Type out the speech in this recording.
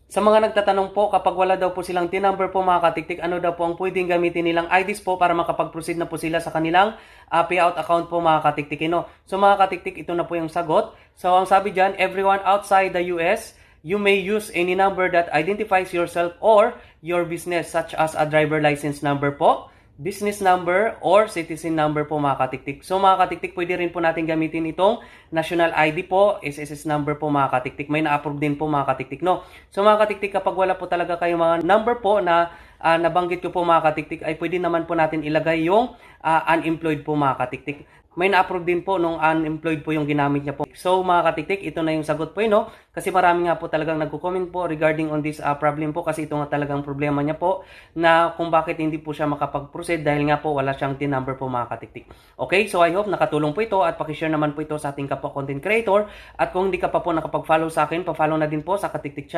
Sa mga nagtatanong po, kapag wala daw po silang TIN number po mga katiktik, ano daw po ang pwedeng gamitin nilang IDs po para makapag-proceed na po sila sa kanilang payout account po mga katiktik. So mga katiktik, ito na po yung sagot. So ang sabi dyan, everyone outside the US, you may use any number that identifies yourself or your business such as a driver license number po, business number, or citizen number po mga katiktik. So mga katiktik, pwede rin po natin gamitin itong national ID po, SSS number po mga katiktik. May na-approve din po mga katiktik, no? So mga katiktik, kapag wala po talaga kayong mga number po na nabanggit ko po mga katiktik, ay pwede naman po natin ilagay yung unemployed po mga katiktik. May na-approve din po nung unemployed po yung ginamit niya po. So mga katiktik, ito na yung sagot po no? Kasi marami nga po talagang nagko-comment po regarding on this problem po, kasi ito nga talagang problema niya po na kung bakit hindi po siya makapag-proceed dahil nga po wala siyang TIN number po mga katiktik. Okay, so I hope nakatulong po ito at pakishare naman po ito sa ating kapwa content creator, at kung hindi ka pa po nakapag-follow sa akin, pa-follow na din po sa Katiktik channel.